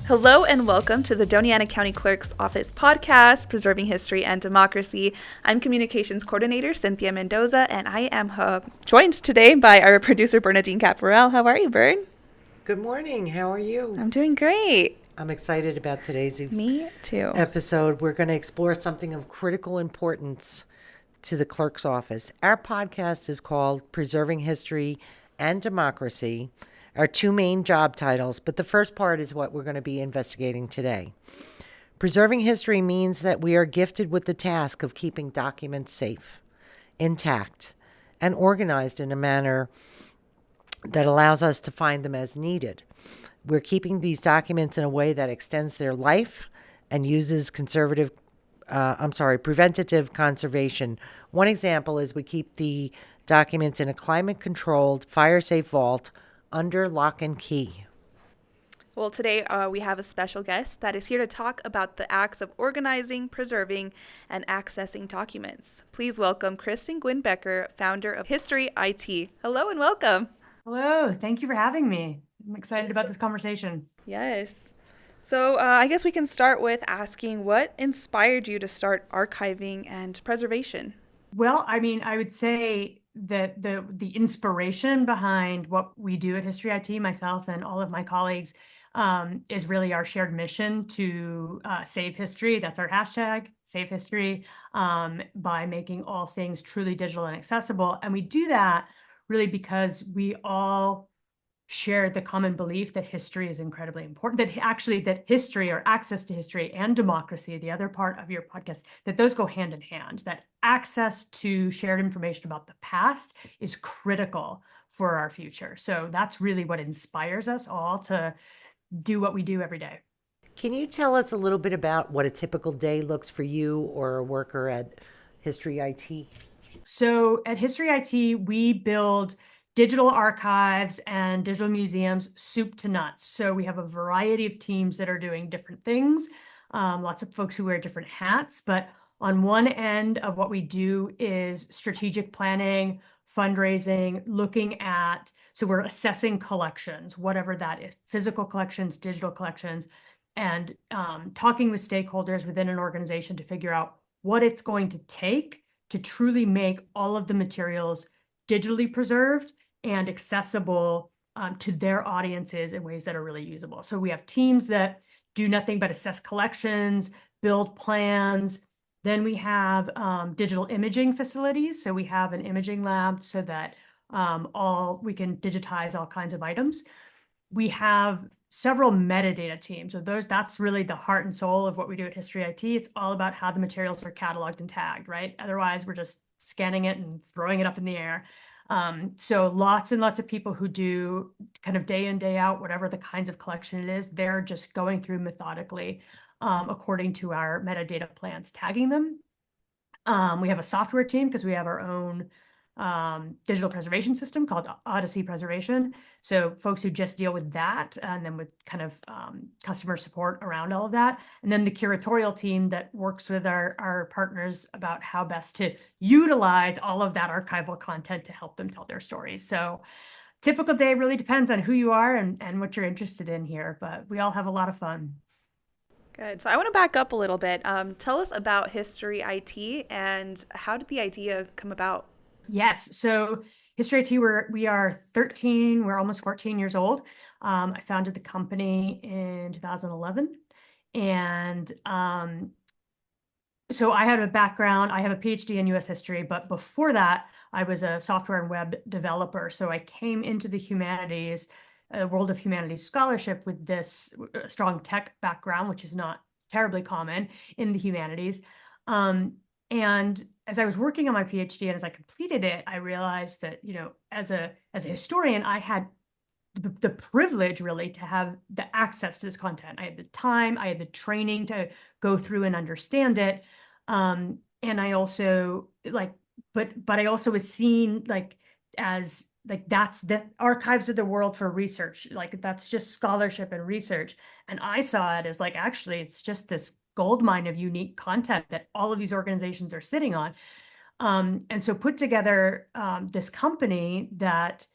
Hello and welcome to the Doña Ana County Clerk's Office podcast, Preserving History and Democracy. I'm Communications Coordinator Cynthia Mendoza, and I am joined today by our producer Bernardine Caporale. How are you, Bern? Good morning. How are you? I'm doing great. I'm excited about today's Me too. episode. We're going to explore something of critical importance to the clerk's office. Our podcast is called Preserving History and Democracy, our two main job titles, but the first part is what we're going to be investigating today. Preserving history means that we are gifted with the task of keeping documents safe, intact, and organized in a manner that allows us to find them as needed. We're keeping these documents in a way that extends their life and uses preventative conservation. One example is we keep the documents in a climate-controlled, fire-safe vault under lock and key. Well, today we have a special guest that is here to talk about the acts of organizing, preserving, and accessing documents. Please welcome Kristen Gwinn-Becker, founder of HistoryIT. Hello and welcome. Hello, thank you for having me. I'm excited about this conversation. Yes. So I guess we can start with asking what inspired you to start archiving and preservation? Well, I would say that the inspiration behind what we do at HistoryIT, myself and all of my colleagues, is really our shared mission to save history. That's our hashtag, save history, by making all things truly digital and accessible. And we do that really because we all share the common belief that history is incredibly important, that history or access to history and democracy, the other part of your podcast, that those go hand in hand, that access to shared information about the past is critical for our future. So that's really what inspires us all to do what we do every day. Can you tell us a little bit about what a typical day looks for you or a worker at HistoryIT? So at HistoryIT, we build digital archives and digital museums, soup to nuts. So we have a variety of teams that are doing different things, lots of folks who wear different hats. But on one end of what we do is strategic planning, fundraising, so we're assessing collections, whatever that is, physical collections, digital collections, and talking with stakeholders within an organization to figure out what it's going to take to truly make all of the materials digitally preserved and accessible to their audiences in ways that are really usable. So we have teams that do nothing but assess collections, build plans. Then we have digital imaging facilities. So we have an imaging lab so that we can digitize all kinds of items. We have several metadata teams. So that's really the heart and soul of what we do at HistoryIT. It's all about how the materials are cataloged and tagged, right? Otherwise, we're just scanning it and throwing it up in the air. So lots and lots of people who do kind of day in, day out, whatever the kinds of collection it is, they're just going through methodically according to our metadata plans, tagging them. We have a software team because we have our own digital preservation system called Odyssey Preservation. So folks who just deal with that and then with kind of customer support around all of that. And then the curatorial team that works with our partners about how best to utilize all of that archival content to help them tell their stories. So typical day really depends on who you are and what you're interested in here, but we all have a lot of fun. Good. So I want to back up a little bit. Tell us about HistoryIT and how did the idea come about? Yes. So HistoryIT, we are 13, we're almost 14 years old. I founded the company in 2011. And so I had a background, I have a PhD in US history, but before that, I was a software and web developer. So I came into the humanities, world of humanities scholarship with this strong tech background, which is not terribly common in the humanities. And as I was working on my PhD and as I completed it, I realized that, as a historian, I had the privilege really to have the access to this content. I had the time, I had the training to go through and understand it. And I also but I also was seen as that's the archives of the world for research. That's just scholarship and research. And I saw it as actually, it's just this gold mine of unique content that all of these organizations are sitting on. And so put together this company that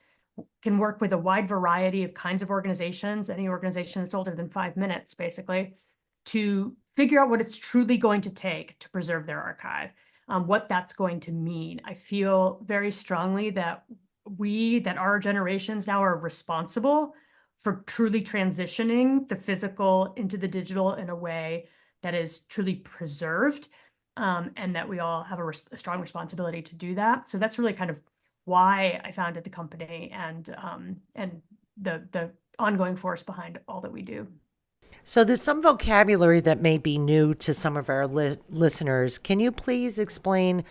can work with a wide variety of kinds of organizations, any organization that's older than 5 minutes, basically, to figure out what it's truly going to take to preserve their archive, what that's going to mean. I feel very strongly that our generations now are responsible for truly transitioning the physical into the digital in a way that is truly preserved, and that we all have a strong responsibility to do that. So that's really kind of why I founded the company, and the ongoing force behind all that we do. So there's some vocabulary that may be new to some of our listeners. Can you please explain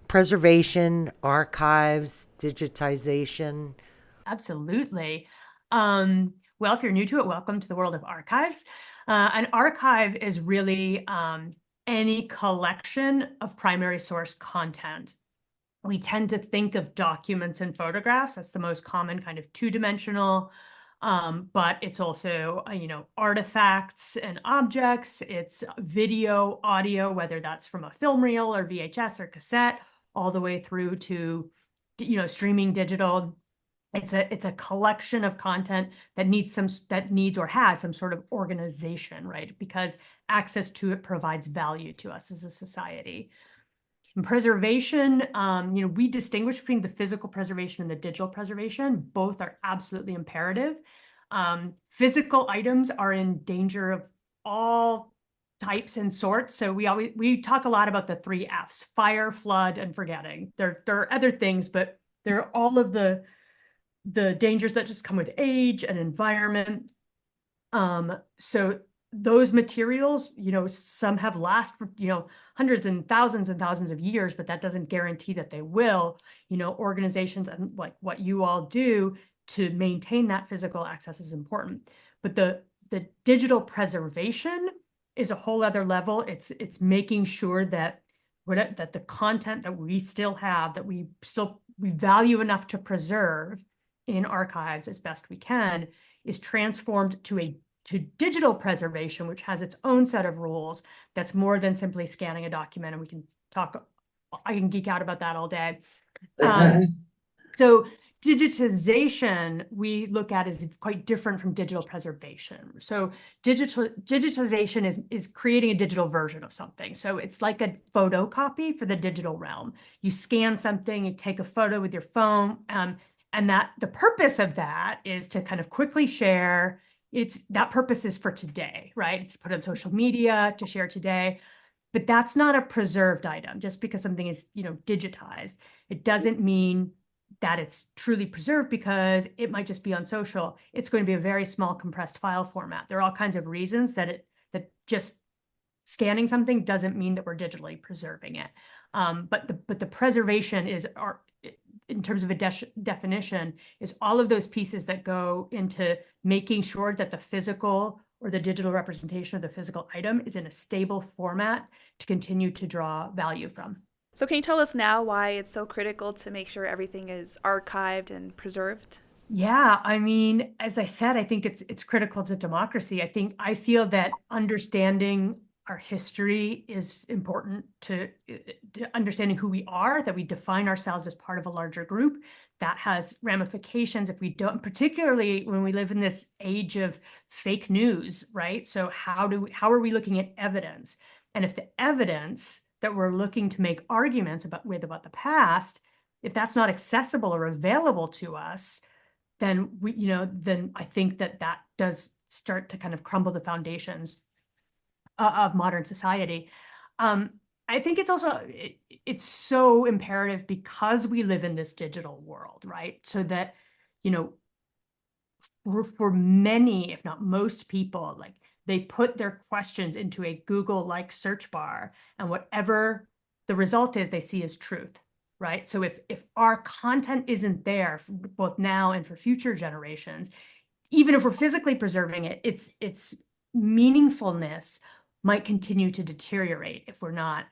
preservation, archives, digitization? Absolutely. Well, if you're new to it, welcome to the world of archives. An archive is really any collection of primary source content. We tend to think of documents and photographs. That's the most common kind of two-dimensional, but it's also, artifacts and objects. It's video, audio, whether that's from a film reel or VHS or cassette, all the way through to, streaming digital. It's a collection of content that needs or has some sort of organization, right? Because access to it provides value to us as a society. In preservation, we distinguish between the physical preservation and the digital preservation. Both are absolutely imperative. Physical items are in danger of all types and sorts. So we talk a lot about the 3 Fs: fire, flood, and forgetting. There are other things, but there are all of the dangers that just come with age and environment. So those materials, some have last for, hundreds and thousands of years, but that doesn't guarantee that they will. Organizations and like what you all do to maintain that physical access is important. But the digital preservation is a whole other level. It's making sure that the content that we still have, that we value enough to preserve in archives as best we can, is transformed to digital preservation, which has its own set of rules. That's more than simply scanning a document, and I can geek out about that all day. So digitization we look at is quite different from digital preservation. So digitization is creating a digital version of something. So it's like a photocopy for the digital realm. You scan something, you take a photo with your phone, and that the purpose of that is to kind of quickly share. That purpose is for today, right? It's put on social media to share today, but that's not a preserved item. Just because something is, digitized, it doesn't mean that it's truly preserved, because it might just be on social. It's going to be a very small compressed file format. There are all kinds of reasons that just scanning something doesn't mean that we're digitally preserving it. But the preservation is in terms of a definition, is all of those pieces that go into making sure that the physical or the digital representation of the physical item is in a stable format to continue to draw value from. So can you tell us now why it's so critical to make sure everything is archived and preserved? Yeah, I mean, as I said, I think it's critical to democracy. I feel that understanding our history is important to understanding who we are, that we define ourselves as part of a larger group. That has ramifications if we don't, particularly when we live in this age of fake news, right? So how are we looking at evidence? And if the evidence that we're looking to make arguments about the past, if that's not accessible or available to us, then then I think that does start to kind of crumble the foundations of modern society. I think it's also it's so imperative because we live in this digital world, right? So that for many, if not most people, like they put their questions into a Google-like search bar, and whatever the result is, they see as truth, right? So if our content isn't there, for both now and for future generations, even if we're physically preserving it, its meaningfulness might continue to deteriorate if we're not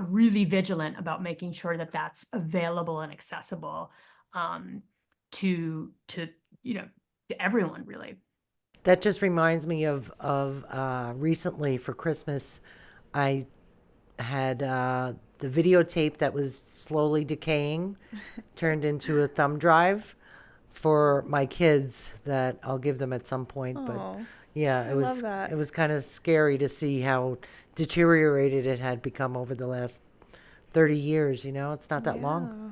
really vigilant about making sure that that's available and accessible to everyone, really. That just reminds me of recently for Christmas, I had the videotape that was slowly decaying turned into a thumb drive for my kids that I'll give them at some point. But Oh, yeah, I love that. it was kind of scary to see how deteriorated it had become over the last 30 years. It's not that long. Yeah.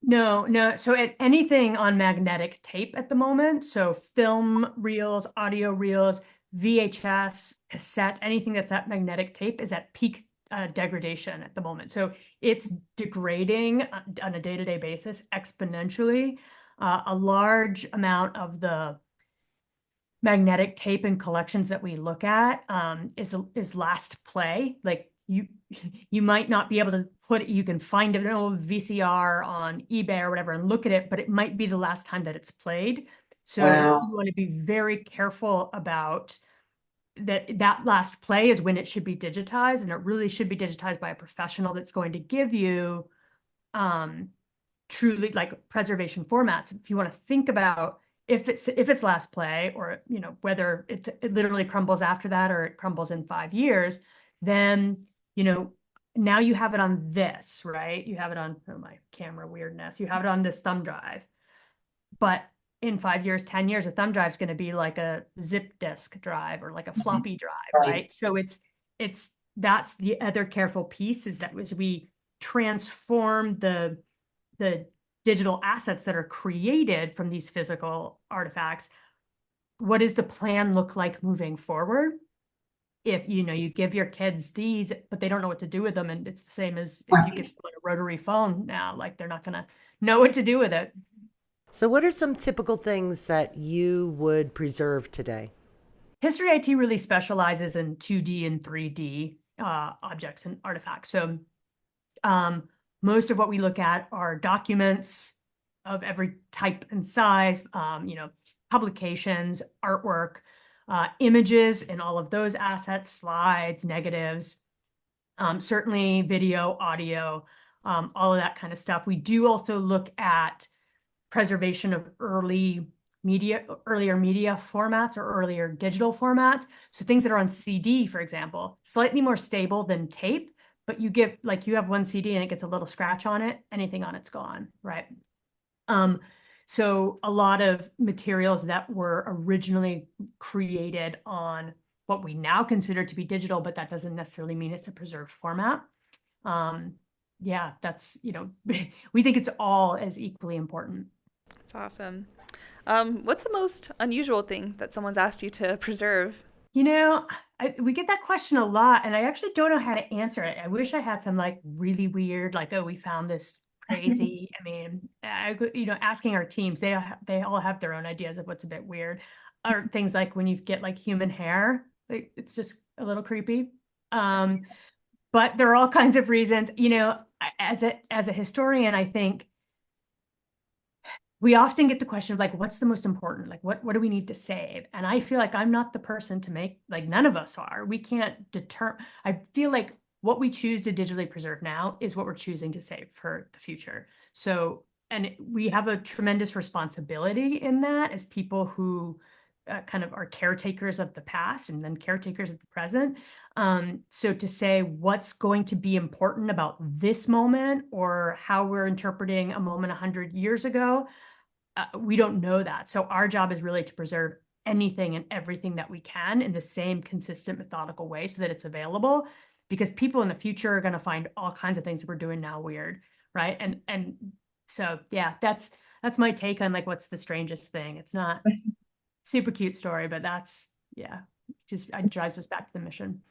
No, no. So anything on magnetic tape at the moment, so film reels, audio reels, VHS, cassette, anything that's at magnetic tape is at peak degradation at the moment. So it's degrading on a day-to-day basis exponentially. A large amount of the magnetic tape and collections that we look at is last play. Like you might not be able to put it, you can find an old VCR on eBay or whatever and look at it, but it might be the last time that it's played. So Wow. you want to be very careful about that last play is when it should be digitized, and it really should be digitized by a professional that's going to give you truly like preservation formats. If you want to think about if it's last play, or whether it literally crumbles after that or it crumbles in 5 years, then now you have it on this, right? You have it on, oh, my camera weirdness. You have it on this thumb drive, but in 5 years, 10 years, a thumb drive is going to be like a zip disk drive or like a floppy drive, right? So that's the other careful piece, is that as we transform the digital assets that are created from these physical artifacts, what does the plan look like moving forward? If you give your kids these, but they don't know what to do with them, and it's the same as if you give someone a rotary phone now, like they're not going to know what to do with it. So, what are some typical things that you would preserve today? HistoryIT really specializes in 2D and 3D objects and artifacts. So most of what we look at are documents of every type and size, publications, artwork, images and all of those assets, slides, negatives, certainly video, audio, all of that kind of stuff. We do also look at preservation of earlier media formats or earlier digital formats. So things that are on CD, for example, slightly more stable than tape, but you have one CD and it gets a little scratch on it, anything on it's gone, right? So a lot of materials that were originally created on what we now consider to be digital, but that doesn't necessarily mean it's a preserved format. Yeah, that's, we think it's all as equally important. That's awesome. What's the most unusual thing that someone's asked you to preserve? We get that question a lot, and I actually don't know how to answer it. I wish I had some like really weird, like, oh, we found this crazy. I mean, asking our teams, they all have their own ideas of what's a bit weird. Or things like when you get like human hair, like, it's just a little creepy. But there are all kinds of reasons. As a historian, I think we often get the question of like, what's the most important? Like, what do we need to save? And I feel like I'm not the person to make, like, none of us are. We can't determine. I feel like what we choose to digitally preserve now is what we're choosing to save for the future. So, and we have a tremendous responsibility in that as people who kind of are caretakers of the past and then caretakers of the present. So to say what's going to be important about this moment or how we're interpreting a moment 100 years ago, we don't know that. So our job is really to preserve anything and everything that we can in the same consistent, methodical way so that it's available, because people in the future are going to find all kinds of things that we're doing now weird, right? And so, yeah, that's my take on like what's the strangest thing. It's not super cute story, but that's, yeah, just it drives us back to the mission.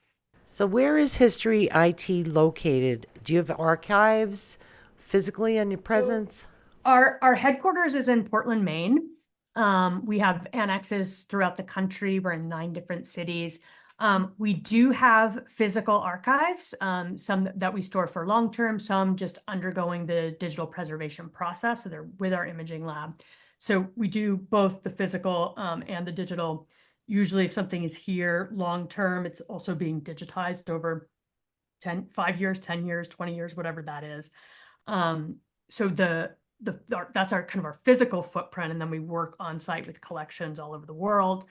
So, where is History IT located? Do you have archives physically in your presence? Our headquarters is in Portland, Maine. We have annexes throughout the country. We're in 9 different cities. We do have physical archives, some that we store for long-term, some just undergoing the digital preservation process. So they're with our imaging lab. So we do both the physical and the digital. Usually if something is here long-term, it's also being digitized over 5 years, 10 years, 20 years, whatever that is. So that's our kind of our physical footprint, and then we work on site with collections all over the world.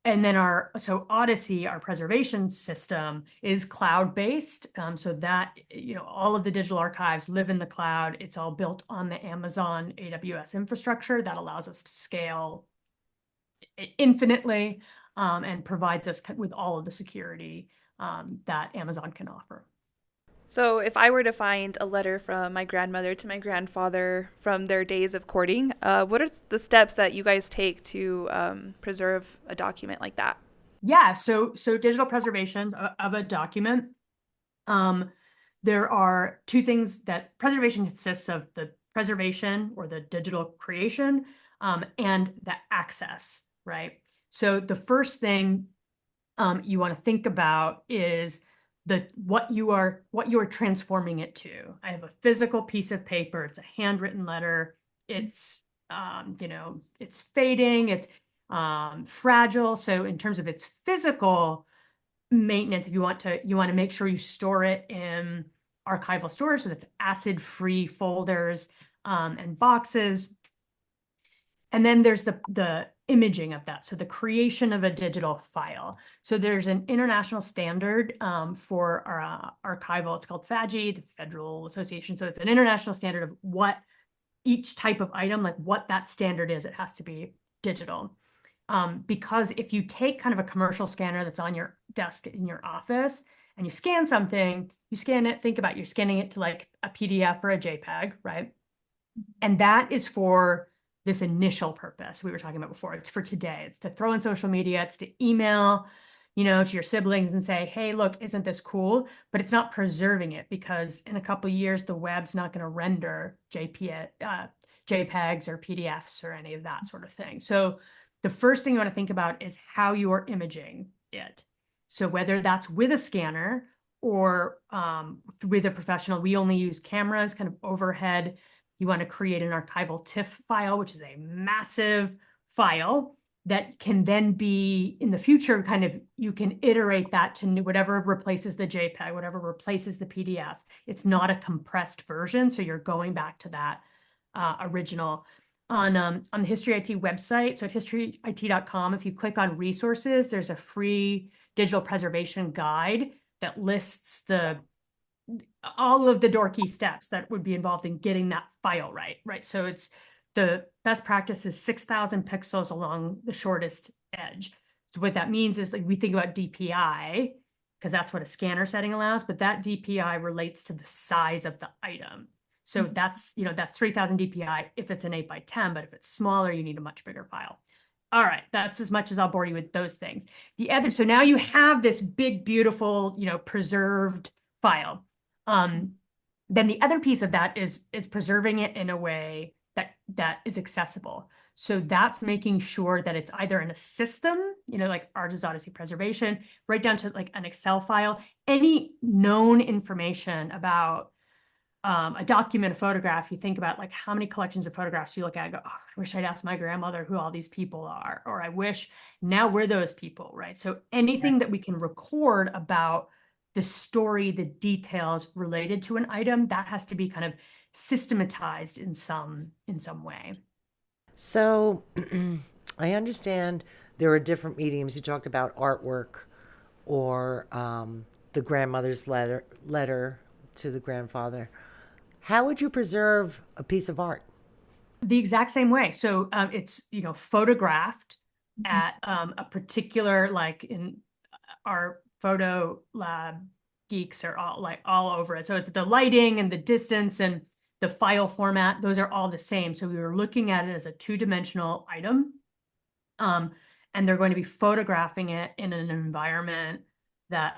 And then so Odyssey, our preservation system, is cloud-based. So that, all of the digital archives live in the cloud. It's all built on the Amazon AWS infrastructure that allows us to scale infinitely, and provides us with all of the security that Amazon can offer. So, if I were to find a letter from my grandmother to my grandfather from their days of courting, what are the steps that you guys take to preserve a document like that? Yeah, so digital preservation of a document. There are two things that preservation consists of: the preservation or the digital creation, and the access, right? So the first thing you want to think about is what you are transforming it to. I have a physical piece of paper. It's a handwritten letter. It's it's fading. It's fragile. So in terms of its physical maintenance, if you want to make sure you store it in archival storage, so that's acid-free folders and boxes. And then there's the imaging of that, so the creation of a digital file. So there's an international standard for our archival. It's called FADGI, the Federal Association. So it's an international standard of what each type of item, like what that standard is. It has to be digital. Because if you take kind of a commercial scanner that's on your desk in your office and you scan something, you scan it, think about you're scanning it to like a PDF or a JPEG, right? And that is for this initial purpose we were talking about before. It's for today. It's to throw in social media. It's to email, to your siblings and say, hey, look, isn't this cool? But it's not preserving it, because in a couple of years, the web's not going to render JPEGs or PDFs or any of that sort of thing. So the first thing you want to think about is how you are imaging it. So whether that's with a scanner or with a professional, we only use cameras kind of overhead. You want to create an archival TIFF file, which is a massive file that can then be in the future you can iterate that to whatever replaces the JPEG, whatever replaces the PDF. It's not a compressed version, so you're going back to that original. On the HistoryIT website, so at historyit.com, if you click on resources, there's a free digital preservation guide that lists all of the dorky steps that would be involved in getting that file right? So it's the best practice is 6,000 pixels along the shortest edge. So what that means is, like, we think about DPI because that's what a scanner setting allows, but that DPI relates to the size of the item. So that's 3,000 DPI if it's an 8x10, but if it's smaller, you need a much bigger file. All right, that's as much as I'll bore you with those things. So now you have this big, beautiful, preserved file. Then the other piece of that is preserving it in a way that is accessible. So that's making sure that it's either in a system, like ours is Odyssey Preservation, right down to like an Excel file. Any known information about a document, a photograph, you think about like how many collections of photographs you look at and go, oh, I wish I'd asked my grandmother who all these people are, or I wish now we're those people, right? So anything that we can record about the story, the details related to an item, that has to be kind of systematized in some way. So I understand there are different mediums. You talked about artwork or the grandmother's letter to the grandfather. How would you preserve a piece of art? The exact same way. So it's photographed at a particular, like in our photo lab geeks are all over it. So it's the lighting and the distance and the file format, those are all the same. So we were looking at it as a two-dimensional item. And they're going to be photographing it in an environment that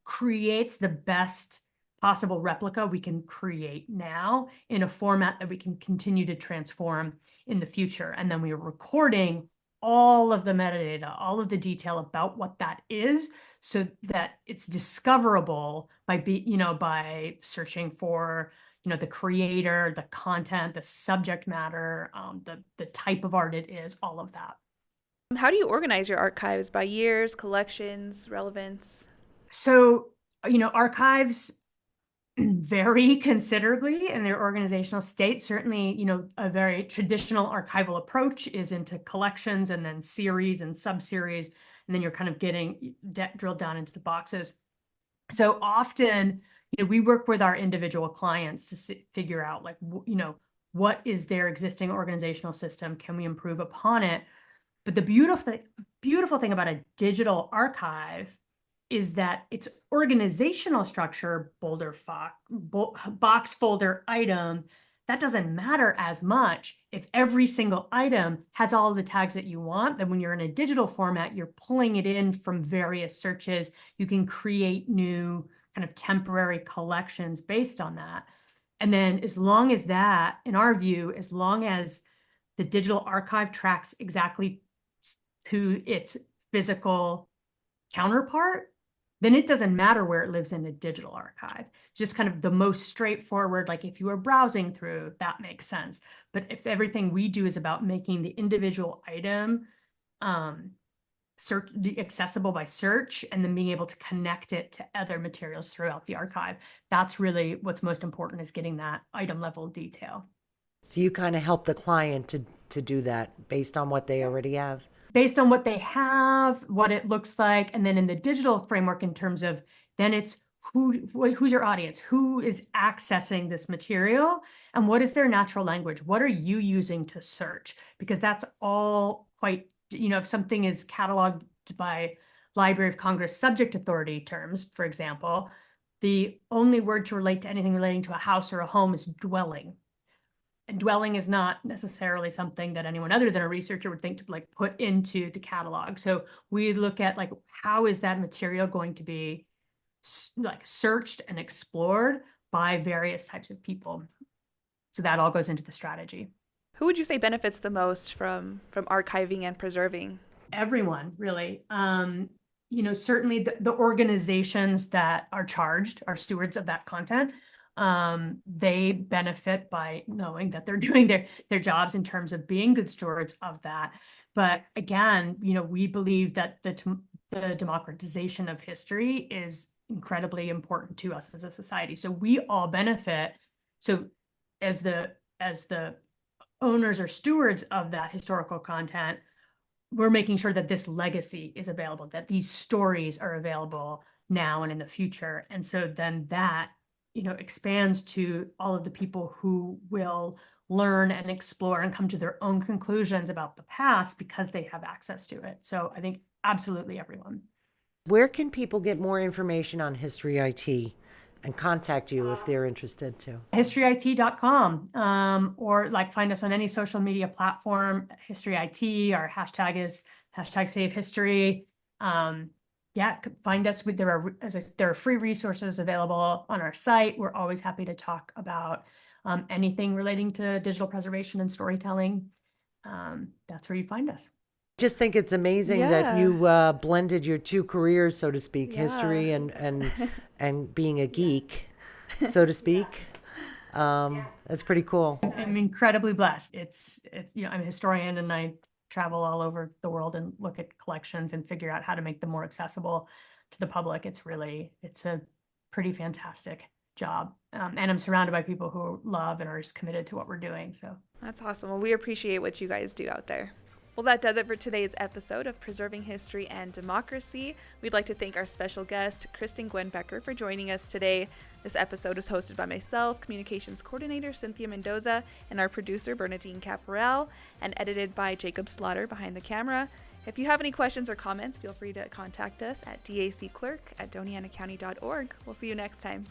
creates the best possible replica we can create now in a format that we can continue to transform in the future. And then we are recording all of the metadata, all of the detail about what that is, so that it's discoverable by searching for the creator, the content, the subject matter, the type of art it is, all of that. How do you organize your archives? By years, collections, relevance? So archives vary considerably in their organizational state. Certainly, a very traditional archival approach is into collections and then series and sub-series, and then you're kind of getting drilled down into the boxes. So often, we work with our individual clients to figure out, like, what is their existing organizational system? Can we improve upon it? But the beautiful thing about a digital archive is that its organizational structure, box folder item, that doesn't matter as much. If every single item has all the tags that you want, then when you're in a digital format, you're pulling it in from various searches. You can create new kind of temporary collections based on that. And then as long as that, in our view, as long as the digital archive tracks exactly to its physical counterpart, then it doesn't matter where it lives in a digital archive. Just kind of the most straightforward, like if you were browsing through, that makes sense. But if everything we do is about making the individual item accessible by search and then being able to connect it to other materials throughout the archive, that's really what's most important, is getting that item level detail. So you kind of help the client to do that based on what they already have? Based on what they have, what it looks like, and then in the digital framework, in terms of, then it's who's your audience, who is accessing this material, and what is their natural language, what are you using to search? Because that's all quite, if something is cataloged by Library of Congress subject authority terms, for example, the only word to relate to anything relating to a house or a home is dwelling. And dwelling is not necessarily something that anyone other than a researcher would think to like put into the catalog. So we look at, like, how is that material going to be like searched and explored by various types of people? So that all goes into the strategy. Who would you say benefits the most from archiving and preserving? Everyone, really. Certainly the organizations that are charged, are stewards of that content. They benefit by knowing that they're doing their jobs in terms of being good stewards of that. But again, we believe that the democratization of history is incredibly important to us as a society. So we all benefit. So as the owners or stewards of that historical content, we're making sure that this legacy is available, that these stories are available now and in the future. And so then that expands to all of the people who will learn and explore and come to their own conclusions about the past because they have access to it. So I think absolutely everyone. Where can people get more information on HistoryIT and contact you if they're interested too? HistoryIT.com, or like find us on any social media platform, HistoryIT. Our hashtag is #SaveHistory. Find us. There are free resources available on our site. We're always happy to talk about anything relating to digital preservation and storytelling. That's where you find us. Just think it's amazing that you blended your two careers, so to speak, history and being a geek, so to speak. That's pretty cool. I'm incredibly blessed. I'm a historian and I travel all over the world and look at collections and figure out how to make them more accessible to the public. It's a pretty fantastic job. And I'm surrounded by people who love and are as committed to what we're doing. So that's awesome. Well, we appreciate what you guys do out there. Well, that does it for today's episode of Preserving History and Democracy. We'd like to thank our special guest, Kristen Gwinn-Becker, for joining us today. This episode was hosted by myself, Communications Coordinator Cynthia Mendoza, and our producer, Bernardine Caporale, and edited by Jacob Slaughter behind the camera. If you have any questions or comments, feel free to contact us at daclerk@donianacounty.org. We'll see you next time.